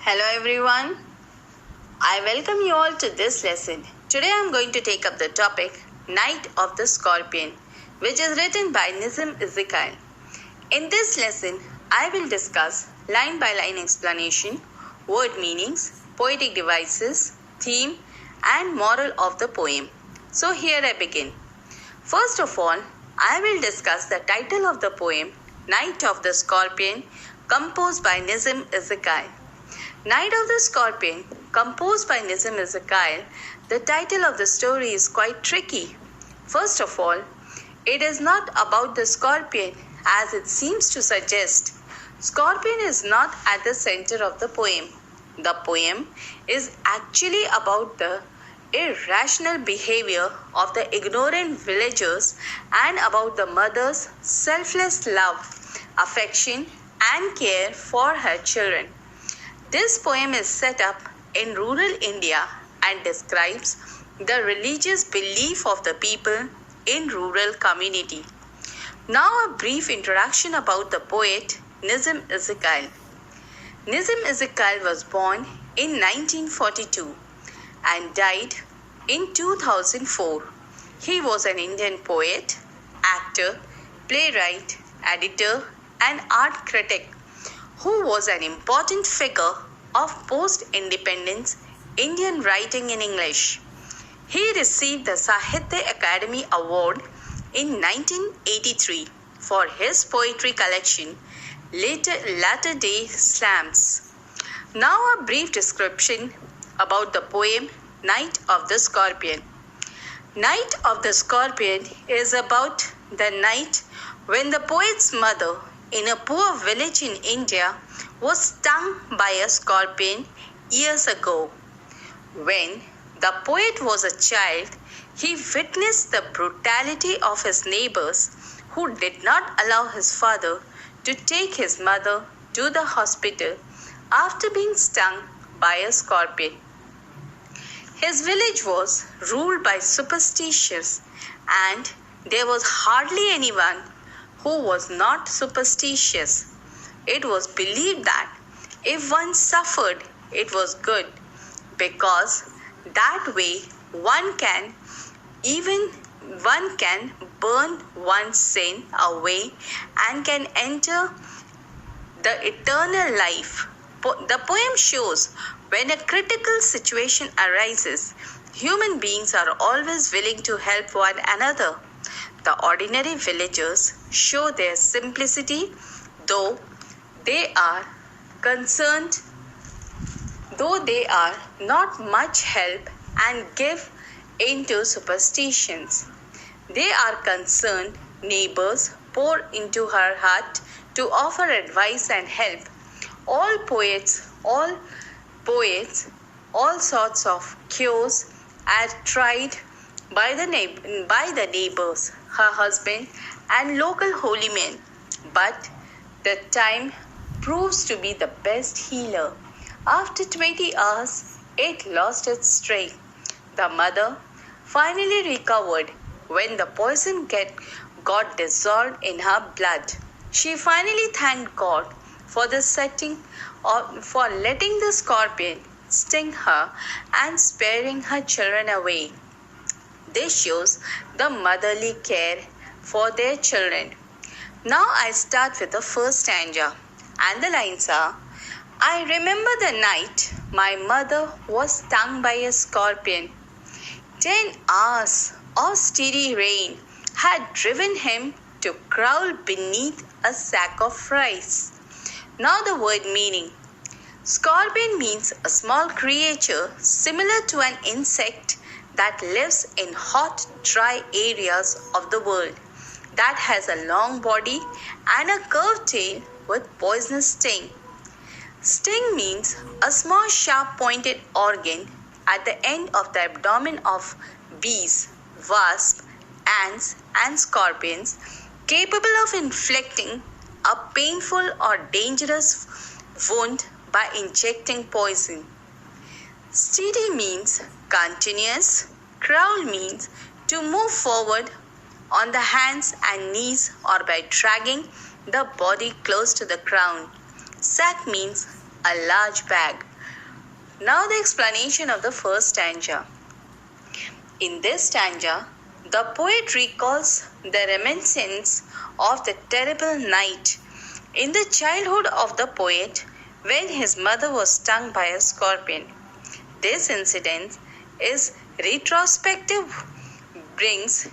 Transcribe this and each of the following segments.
Hello everyone. I welcome you all to this lesson. Today I am going to take up the topic Night of the Scorpion, which is written by Nizam Ezekiel. In this lesson, I will discuss line by line explanation, word meanings, poetic devices, theme, and moral of the poem. So here I begin. First of all, I will discuss the title of the poem Night of the Scorpion, composed by Nizam Ezekiel. Night of the Scorpion, composed by Nizam Ezekiel, the title of the story is quite tricky. First of all, it is not about the scorpion as it seems to suggest. Scorpion is not at the center of the poem. The poem is actually about the irrational behavior of the ignorant villagers and about the mother's selfless love, affection, and care for her children. This poem is set up in rural India and describes the religious belief of the people in rural community. Now a brief introduction about the poet Nizam Ezekiel. Nizam Ezekiel was born in 1942 and died in 2004. He was an Indian poet, actor, playwright, editor, and art critic who was an important figure of post-independence Indian writing in English. He received the Sahitya Akademi Award in 1983 for his poetry collection, Latter Day Slams. Now a brief description about the poem Night of the Scorpion. Night of the Scorpion is about the night when the poet's mother in a poor village in India was stung by a scorpion years ago. When the poet was a child, he witnessed the brutality of his neighbors who did not allow his father to take his mother to the hospital after being stung by a scorpion. His village was ruled by superstitions, and there was hardly anyone who was not superstitious. It was believed that if one suffered, it was good, because that way one can burn one's sin away and can enter the eternal life. The poem shows when a critical situation arises, human beings are always willing to help one another. The ordinary villagers show their simplicity, though they are not much help and give into superstitions. They are concerned neighbors pour into her hut to offer advice and help. All sorts of cures are tried by the neighbors, her husband, and local holy men, but the time proves to be the best healer. After 20 hours, it lost its strength. The mother finally recovered when the poison got dissolved in her blood. She finally thanked God for letting the scorpion sting her and sparing her children away. This shows the motherly care for their children. Now I start with the first stanza, and the lines are: I remember the night my mother was stung by a scorpion. 10 hours of steady rain had driven him to crawl beneath a sack of rice. Now the word meaning. Scorpion means a small creature similar to an insect that lives in hot, dry areas of the world, that has a long body and a curved tail with poisonous sting. Sting means a small sharp-pointed organ at the end of the abdomen of bees, wasps, ants, and scorpions, capable of inflicting a painful or dangerous wound by injecting poison. Steady means continuous. Crawl means to move forward on the hands and knees or by dragging the body close to the ground. Sack means a large bag. Now the explanation of the first stanza. In this stanza, the poet recalls the reminiscence of the terrible night in the childhood of the poet when his mother was stung by a scorpion. This incident is retrospective brings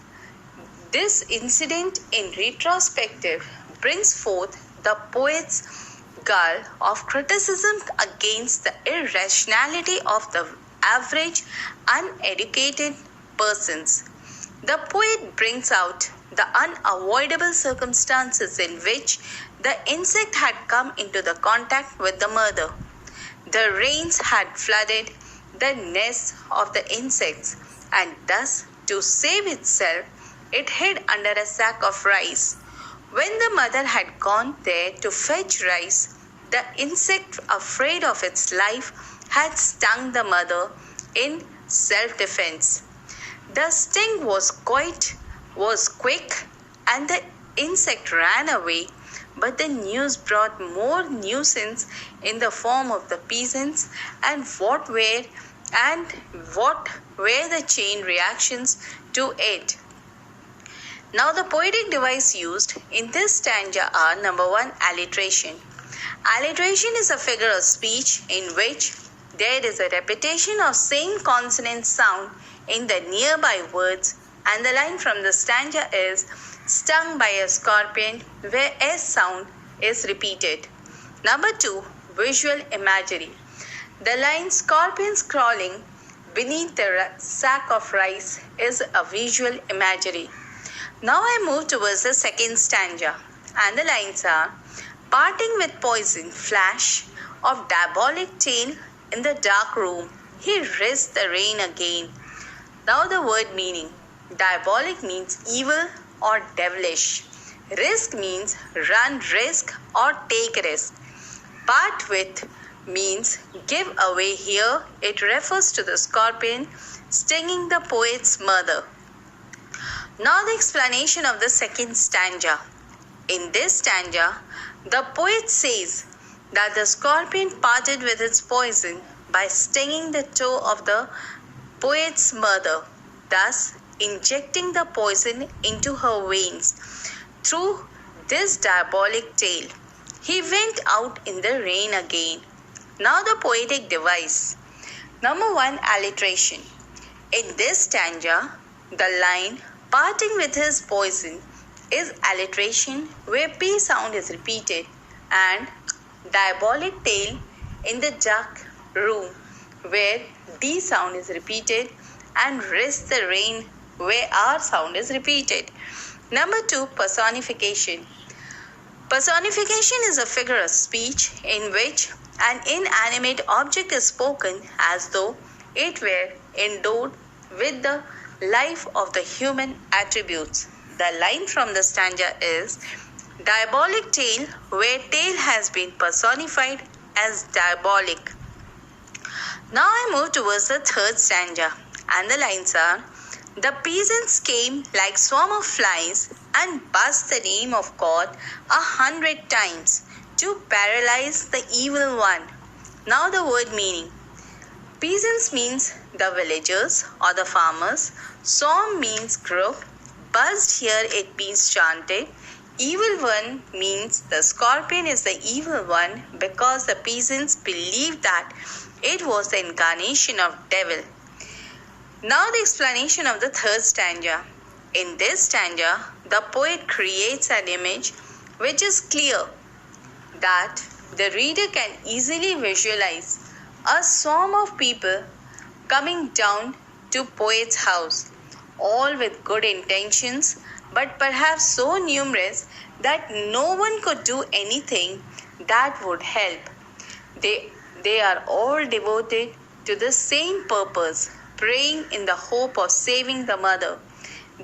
this incident in retrospective brings forth the poet's gall of criticism against the irrationality of the average uneducated persons. The poet brings out the unavoidable circumstances in which the insect had come into the contact with the mother. The rains had flooded the nests of the insects, and thus, to save itself, it hid under a sack of rice. When the mother had gone there to fetch rice, the insect, afraid of its life, had stung the mother in self-defense. The sting was quick, and the insect ran away, but the news brought more nuisance in the form of the peasants and what were the chain reactions to it. Now the poetic device used in this stanza are: number 1, alliteration. Alliteration is a figure of speech in which there is a repetition of same consonant sound in the nearby words, and the line from the stanza is stung by a scorpion, where S sound is repeated. Number 2, visual imagery. The line scorpions crawling beneath the sack of rice is a visual imagery. Now I move towards the second stanza, and the lines are: parting with poison flash of diabolic tail in the dark room, he risked the rain again. Now the word meaning. Diabolic means evil or devilish. Risk means run risk or take risk. Part with means give away. Here it refers to the scorpion stinging the poet's mother. Now the explanation of the second stanza. In this stanza, the poet says that the scorpion parted with its poison by stinging the toe of the poet's mother, thus injecting the poison into her veins through this diabolic tail. He went out in the rain again. Now the poetic device. Number 1, alliteration. In this stanza, the line parting with his poison is alliteration where P sound is repeated, and diabolic tail in the dark room where D sound is repeated, and risk the rain where R sound is repeated. Number 2, personification. Personification is a figure of speech in which an inanimate object is spoken as though it were endowed with the life of the human attributes. The line from the stanza is diabolic tail, where tail has been personified as diabolic. Now I move towards the third stanza, and the lines are: the peasants came like swarm of flies and buzzed the name of God 100 times to paralyze the evil one. Now the word meaning. Peasants means the villagers or the farmers. Swarm means group. Buzzed, here it means chanted. Evil one means the scorpion is the evil one because the peasants believed that it was the incarnation of devil. Now the explanation of the third stanza. In this stanza, the poet creates an image which is clear that the reader can easily visualize a swarm of people coming down to poet's house, all with good intentions, but perhaps so numerous that no one could do anything that would help. They are all devoted to the same purpose, praying in the hope of saving the mother.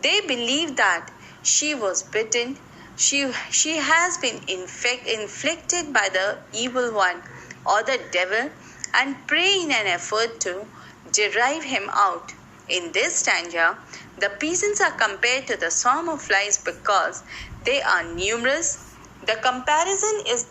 They believe that she was bitten, she has been inflicted by the evil one or the devil, and pray in an effort to drive him out. In this stanza, the peasants are compared to the swarm of flies because they are numerous. The comparison is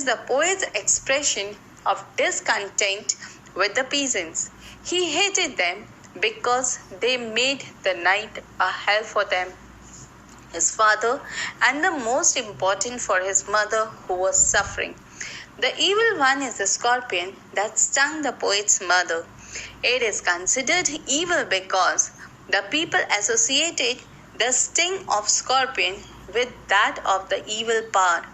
the poet's expression of discontent with the peasants. He hated them because they made the night a hell for them, his father, and the most important for his mother who was suffering. The evil one is the scorpion that stung the poet's mother. It is considered evil because the people associated the sting of scorpion with that of the evil power.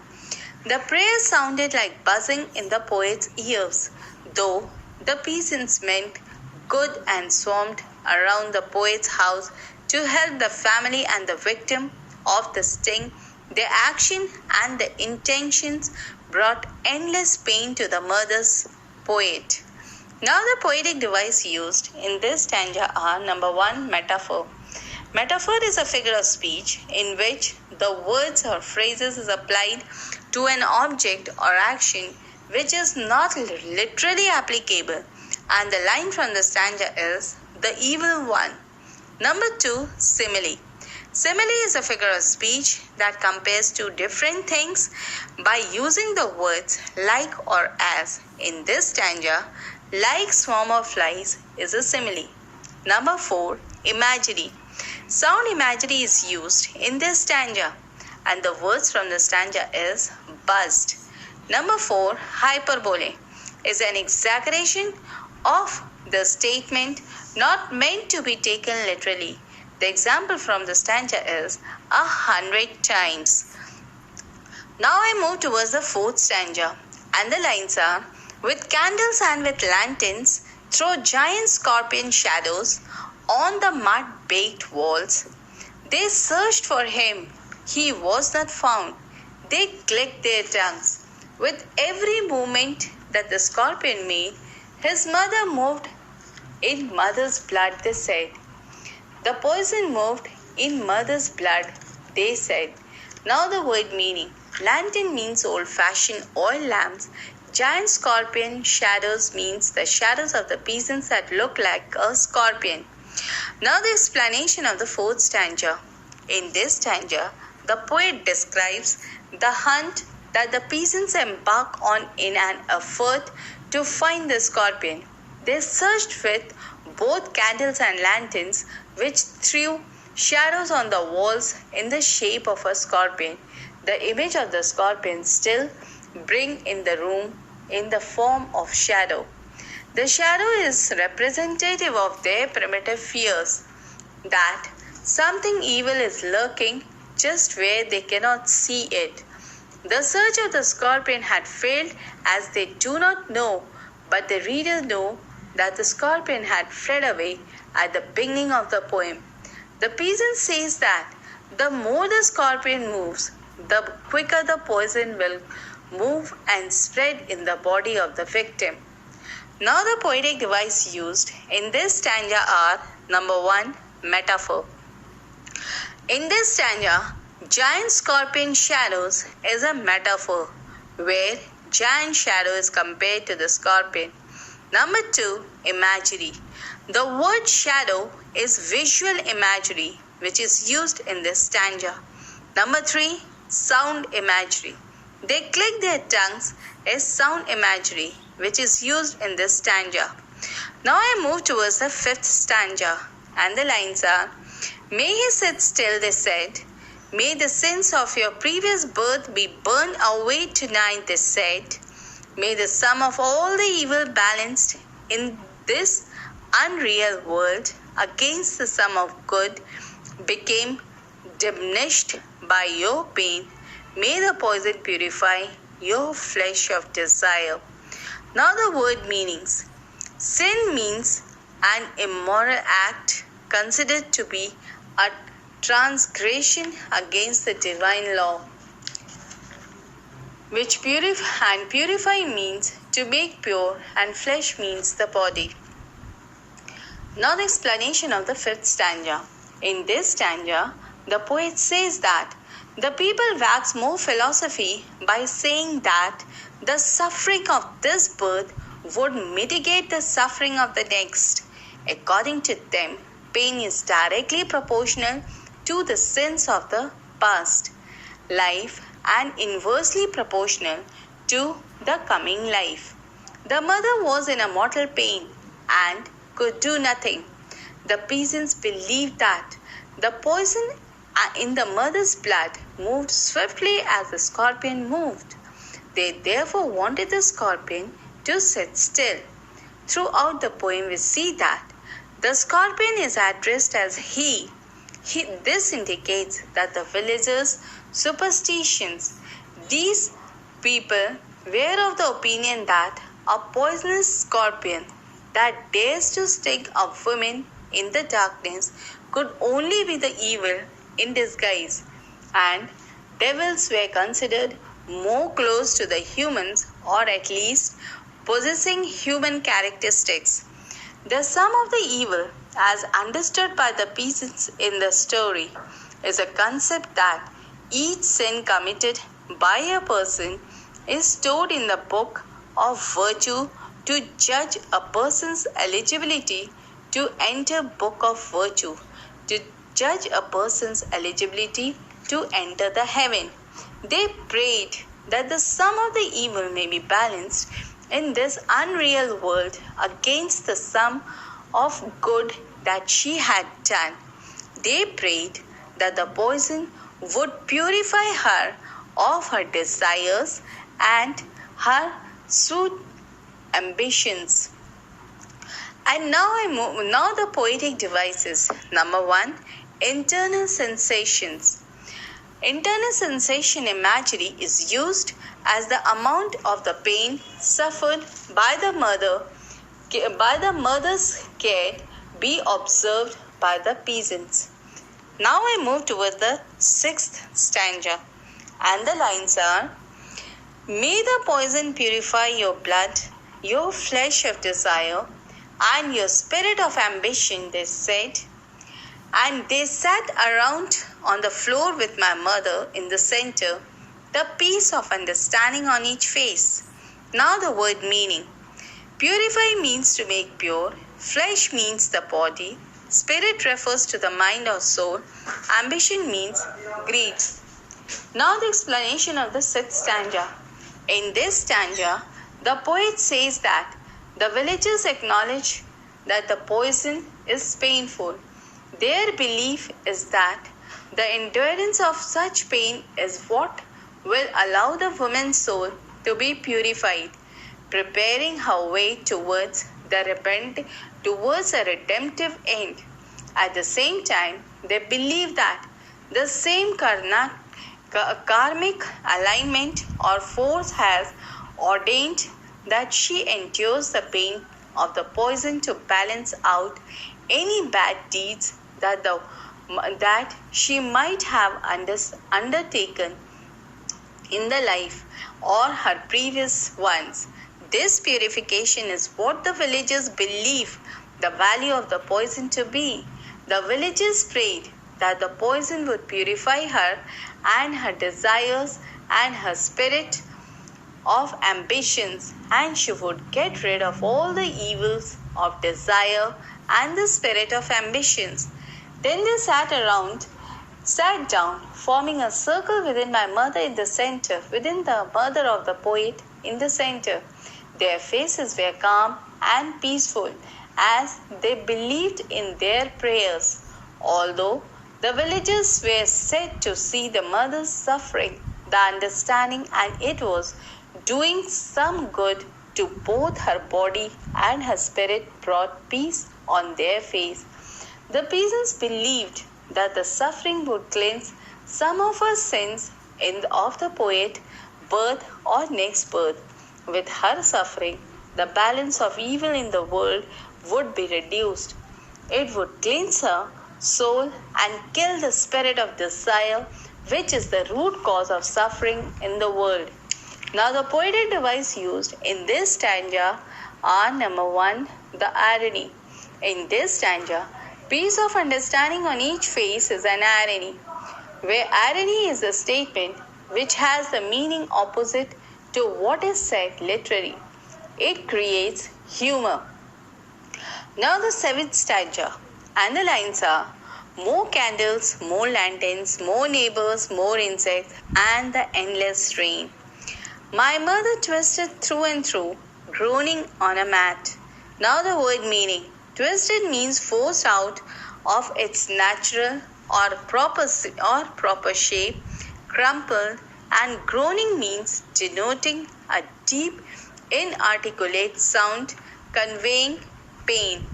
The prayer sounded like buzzing in the poet's ears, though the peasants meant good and swarmed around the poet's house to help the family and the victim of the sting. Their action and the intentions brought endless pain to the mother's poet. Now the poetic device used in this stanza are: number 1, metaphor. Metaphor is a figure of speech in which the words or phrases is applied to an object or action which is not literally applicable, and the line from the stanza is the evil one. Number 2, simile. Simile is a figure of speech that compares two different things by using the words like or as. In this stanza, like swarm of flies is a simile. Number 4, imagery. Sound imagery is used in this stanza, and the words from the stanza is buzzed. Number 4, hyperbole is an exaggeration of the statement not meant to be taken literally. The example from the stanza is 100 times. Now I move towards the 4th stanza, and the lines are: with candles and with lanterns, throw giant scorpion shadows on the mud-baked walls. They searched for him, he was not found. They clicked their tongues. With every movement that the scorpion made, his mother moved in mother's blood, they said. The poison moved in mother's blood, they said. Now the word meaning. Lantern means old-fashioned oil lamps. Giant scorpion shadows means the shadows of the peasants that look like a scorpion. Now the explanation of the 4th stanza. In this stanza, the poet describes the hunt that the peasants embark on in an effort to find the scorpion. They searched with both candles and lanterns, which threw shadows on the walls in the shape of a scorpion. The image of the scorpion still bring in the room in the form of shadow. The shadow is representative of their primitive fears that something evil is lurking just where they cannot see it. The search of the scorpion had failed, as they do not know, but the reader know that the scorpion had fled away at the beginning of the poem. The peasant says that the more the scorpion moves, the quicker the poison will move and spread in the body of the victim. Now the poetic device used in this stanza are: number 1, metaphor. In this stanza, giant scorpion shadows is a metaphor where giant shadow is compared to the scorpion. Number 2, imagery. The word shadow is visual imagery which is used in this stanza. Number 3, sound imagery. They click their tongues is sound imagery which is used in this stanza. Now I move towards the 5th stanza, and the lines are: may he sit still, they said. May the sins of your previous birth be burned away tonight, they said. May the sum of all the evil balanced in this unreal world against the sum of good became diminished by your pain. May the poison purify your flesh of desire. Now the word meanings. Sin means an immoral act considered to be a transgression against the divine law, which purify means to make pure, and flesh means the body. Now the explanation of the 5th stanza. In this stanza, the poet says that the people wax more philosophy by saying that the suffering of this birth would mitigate the suffering of the next. According to them, pain is directly proportional to the sins of the past life and inversely proportional to the coming life. The mother was in a mortal pain and could do nothing. The peasants believed that the poison in the mother's blood moved swiftly as the scorpion moved. They therefore wanted the scorpion to sit still. Throughout the poem, we see that the scorpion is addressed as he. This indicates that the villagers' superstitions. These people were of the opinion that a poisonous scorpion that dares to sting a woman in the darkness could only be the evil in disguise, and devils were considered more close to the humans, or at least possessing human characteristics. The sum of the evil, as understood by the peasants in the story, is a concept that each sin committed by a person is stored in the book of virtue to judge a person's eligibility to enter book of virtue, to judge a person's eligibility to enter the heaven. They prayed that the sum of the evil may be balanced in this unreal world against the sum of good that she had done. They prayed that the poison would purify her of her desires and her sweet ambitions. And now the poetic devices. Number 1, internal sensations. Internal sensation imagery is used as the amount of the pain suffered by the mother's care be observed by the peasants. Now I move towards the 6th stanza, and the lines are: May the poison purify your blood, your flesh of desire, and your spirit of ambition, they said. And they sat around on the floor with my mother in the center, the piece of understanding on each face. Now the word meaning. Purify means to make pure, flesh means the body, spirit refers to the mind or soul, ambition means greed. Now the explanation of the 6th stanza. In this stanza, the poet says that the villagers acknowledge that the poison is painful. Their belief is that the endurance of such pain is what will allow the woman's soul to be purified, preparing her way towards a redemptive end. At the same time, they believe that the same karmic alignment or force has ordained that she endures the pain of the poison to balance out any bad deeds that she might have undertaken in the life or her previous ones. This purification is what the villagers believe the value of the poison to be. The villagers prayed that the poison would purify her and her desires and her spirit of ambitions, and she would get rid of all the evils of desire and the spirit of ambitions. Then they sat down, forming a circle within my mother in the center, within the mother of the poet in the center. Their faces were calm and peaceful as they believed in their prayers. Although the villagers were said to see the mother's suffering, the understanding, and it was doing some good to both her body and her spirit brought peace on their face. The peasants believed that the suffering would cleanse some of her sins of the poet, birth or next birth. With her suffering, the balance of evil in the world would be reduced. It would cleanse her soul and kill the spirit of desire, which is the root cause of suffering in the world. Now the poetic device used in this stanza are: number 1, the irony. In this stanza, piece of understanding on each face is an irony, where irony is a statement which has the meaning opposite to what is said literally. It creates humor. Now the 7th stanza, and the lines are: more candles, more lanterns, more neighbors, more insects, and the endless rain. My mother twisted through and through, groaning on a mat. Now the word meaning. Twisted means forced out of its natural or proper shape. Crumpled and groaning means denoting a deep, inarticulate sound conveying pain.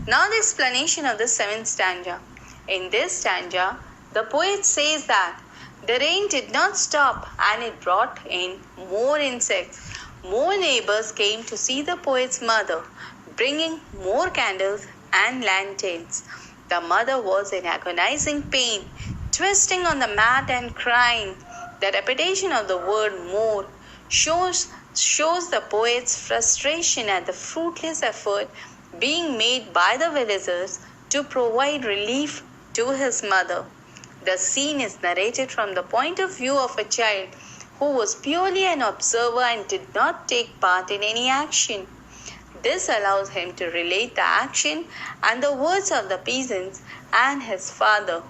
Now the explanation of the seventh stanza. In this stanza, the poet says that the rain did not stop and it brought in more insects. More neighbors came to see the poet's mother, bringing more candles and lanterns. The mother was in agonizing pain, twisting on the mat and crying. The repetition of the word more shows the poet's frustration at the fruitless effort being made by the villagers to provide relief to his mother. The scene is narrated from the point of view of a child who was purely an observer and did not take part in any action. This allows him to relate the action and the words of the peasants and his father.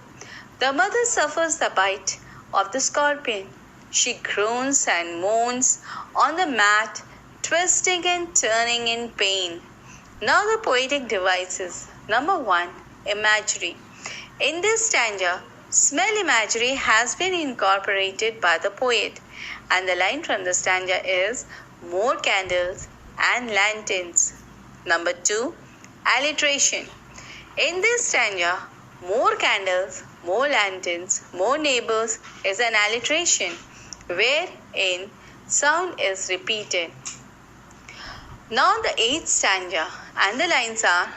The mother suffers the bite of the scorpion. She groans and moans on the mat, twisting and turning in pain. Now the poetic devices. Number 1. Imagery. In this stanza, smell imagery has been incorporated by the poet, and the line from the stanza is more candles and lanterns. Number 2. Alliteration. In this stanza, more candles, more lanterns, more neighbors is an alliteration wherein sound is repeated. Now the 8th stanza, and the lines are,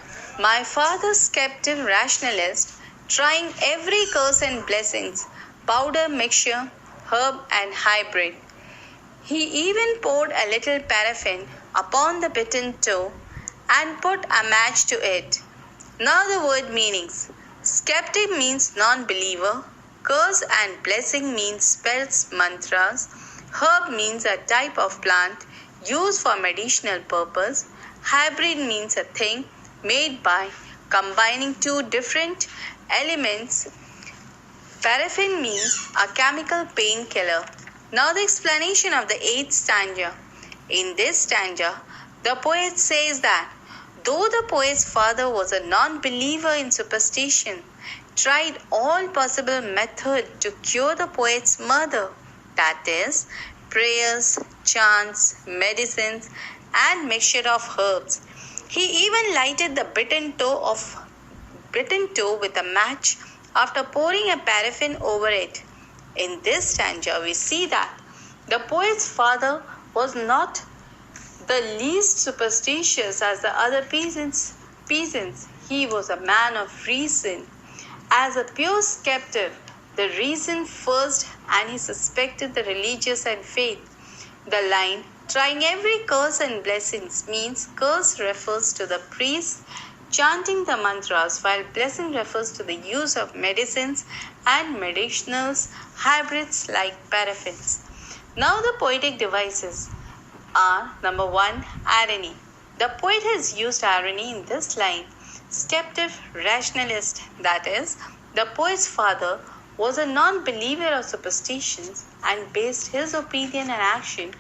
my father's skeptic rationalist, trying every curse and blessings, powder, mixture, herb and hybrid. He even poured a little paraffin upon the bitten toe and put a match to it. Now the word meanings. Skeptic means non-believer. Curse and blessing means spells, mantras. Herb means a type of plant used for medicinal purpose. Hybrid means a thing made by combining two different elements. Paraffin means a chemical painkiller. Now the explanation of the 8th stanza. In this stanza, the poet says that though the poet's father was a non-believer in superstition, tried all possible methods to cure the poet's mother, that is, prayers, chants, medicines, and mixture of herbs. He even lighted the bitten toe with a match after pouring a paraffin over it. In this stanza, we see that the poet's father was not the least superstitious as the other peasants. He was a man of reason. As a pure skeptic, the reason first, and he suspected the religious and faith. The line, trying every curse and blessings, means curse refers to the priest chanting the mantras, while blessing refers to the use of medicines and medicinals, hybrids like paraffins. Now the poetic devices are number 1, irony. The poet has used irony in this line. Skeptic rationalist, that is, the poet's father was a non-believer of superstitions and based his opinion and action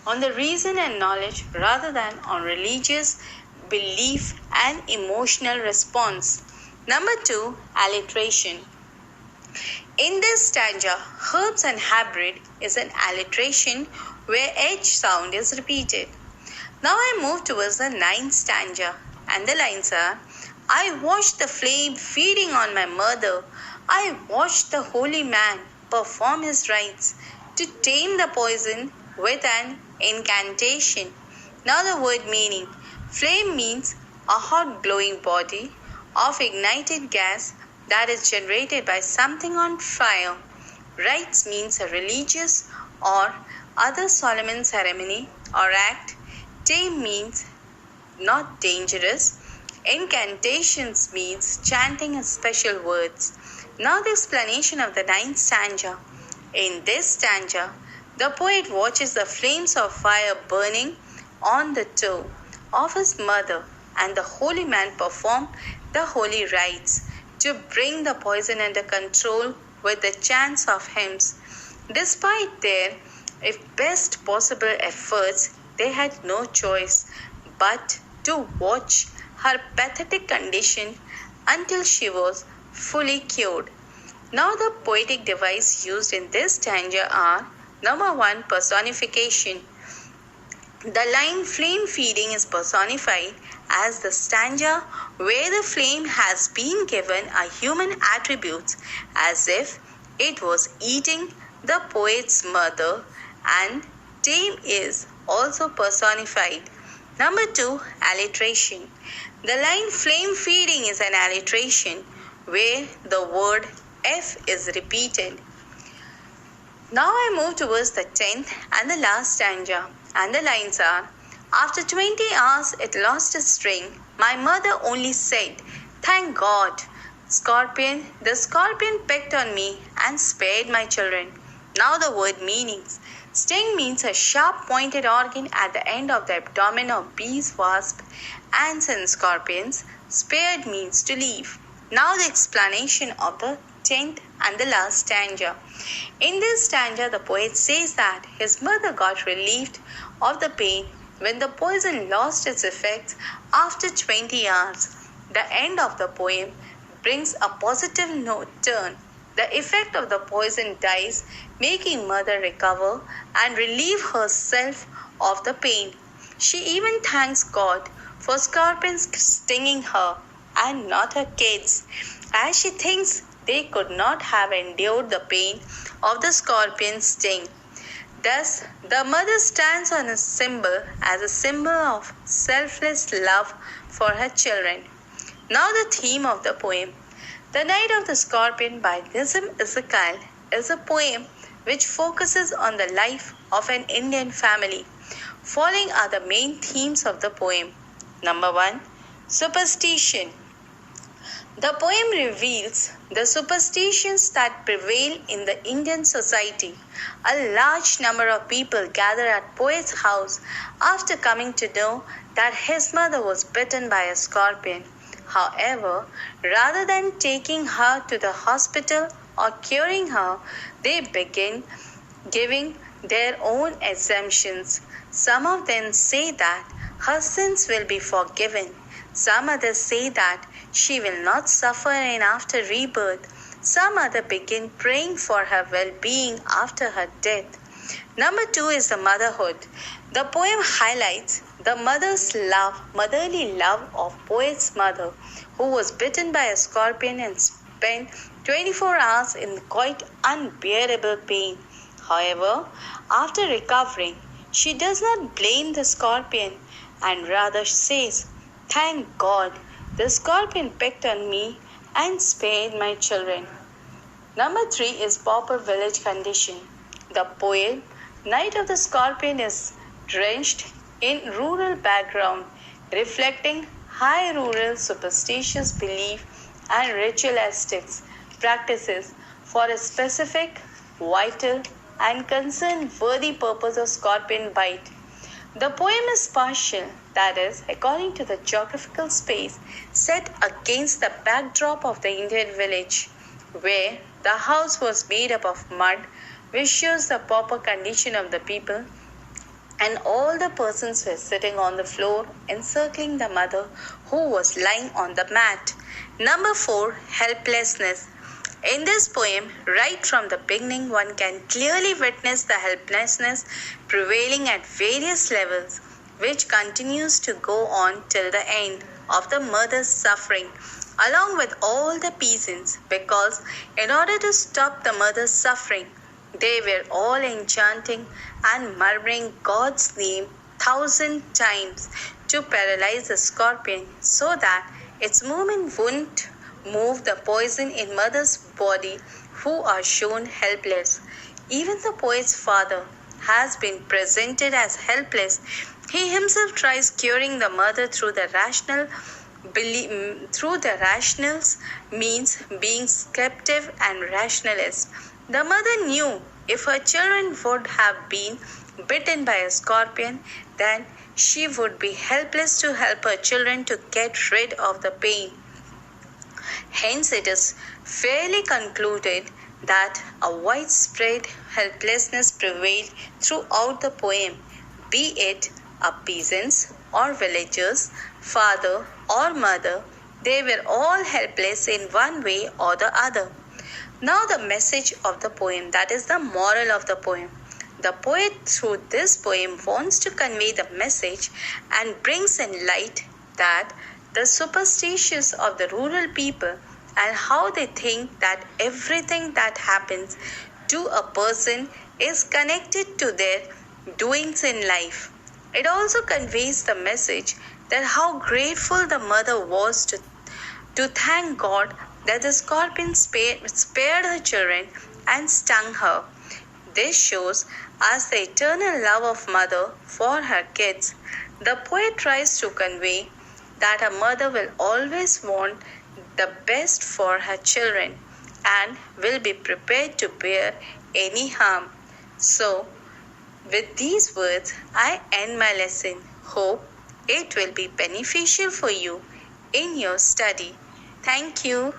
on the reason and knowledge rather than on religious belief and emotional response. Number 2, alliteration. In this stanza, herbs and hybrid is an alliteration where H sound is repeated. Now I move towards the 9th stanza, and the lines are, I watched the flame feeding on my mother. I watched the holy man perform his rites to tame the poison with an incantation. Now the word meaning. Flame means a hot glowing body of ignited gas that is generated by something on fire. Rites means a religious or other solemn ceremony or act. Tame means not dangerous. Incantations means chanting a special words. Now the explanation of the 9th stanza. In this stanza, the poet watches the flames of fire burning on the toe of his mother, and the holy man perform the holy rites to bring the poison under control with the chants of hymns. Despite their best possible efforts, they had no choice but to watch her pathetic condition until she was fully cured. Now, the poetic device used in this stanza are: number 1, personification. The line flame feeding is personified as the stanza where the flame has been given a human attributes as if it was eating the poet's mother, and tame is also personified. Number 2, alliteration. The line flame feeding is an alliteration where the word F is repeated. Now I move towards the 10th and the last stanza, and the lines are: after 20 hours it lost its string. My mother only said, "Thank God." Scorpion, the scorpion pecked on me and spared my children. Now the word meanings. Sting means a sharp pointed organ at the end of the abdomen of bees, wasps, ants and scorpions. Spared means to leave. Now the explanation of the 10th and the last stanza. In this stanza, the poet says that his mother got relieved of the pain when the poison lost its effects after 20 hours. The end of the poem brings a positive turn. The effect of the poison dies, making mother recover and relieve herself of the pain. She even thanks God for scorpions stinging her and not her kids, as she thinks they could not have endured the pain of the scorpion's sting. Thus, the mother stands on a symbol as a symbol of selfless love for her children. Now the theme of the poem. The Night of the Scorpion by Nizam Ezekiel is a poem which focuses on the life of an Indian family. Following are the main themes of the poem. Number 1, superstition. The poem reveals the superstitions that prevail in the Indian society. A large number of people gather at poet's house after coming to know that his mother was bitten by a scorpion. However, rather than taking her to the hospital or curing her, they begin giving their own assumptions. Some of them say that her sins will be forgiven. Some others say that she will not suffer in after rebirth. Some others begin praying for her well-being after her death. Number 2 is the motherhood. The poem highlights the motherly love of poet's mother, who was bitten by a scorpion and spent 24 hours in quite unbearable pain. However, after recovering, she does not blame the scorpion and rather says, "Thank God, the scorpion pecked on me and spared my children." Number 3 is pauper village condition. The poem Night of the Scorpion is drenched in rural background, reflecting high rural superstitious belief and ritualistic practices for a specific, vital, and concern-worthy purpose of scorpion bite. The poem is partial, that is, according to the geographical space set against the backdrop of the Indian village, where the house was made up of mud, which shows the pauper condition of the people, and all the persons were sitting on the floor encircling the mother who was lying on the mat. Number 4, helplessness. In this poem, right from the beginning, one can clearly witness the helplessness prevailing at various levels, which continues to go on till the end of the mother's suffering, along with all the peasants, because in order to stop the mother's suffering, they were all enchanting and murmuring God's name 1,000 times to paralyze the scorpion so that its movement wouldn't move the poison in mother's body, who are shown helpless. Even the poet's father has been presented as helpless. He himself tries curing the mother through the rationals means being skeptic and rationalist. The mother knew if her children would have been bitten by a scorpion, then she would be helpless to help her children to get rid of the pain. Hence, it is fairly concluded that a widespread helplessness prevailed throughout the poem, be it a peasant's, or villagers, father or mother, they were all helpless in one way or the other. Now, the message of the poem, that is the moral of the poem. The poet, through this poem, wants to convey the message and brings in light that the superstitions of the rural people and how they think that everything that happens to a person is connected to their doings in life. It also conveys the message that how grateful the mother was to thank God that the scorpion spared her children and stung her. This shows us the eternal love of mother for her kids. The poet tries to convey that a mother will always want the best for her children and will be prepared to bear any harm. So, with these words, I end my lesson. Hope it will be beneficial for you in your study. Thank you.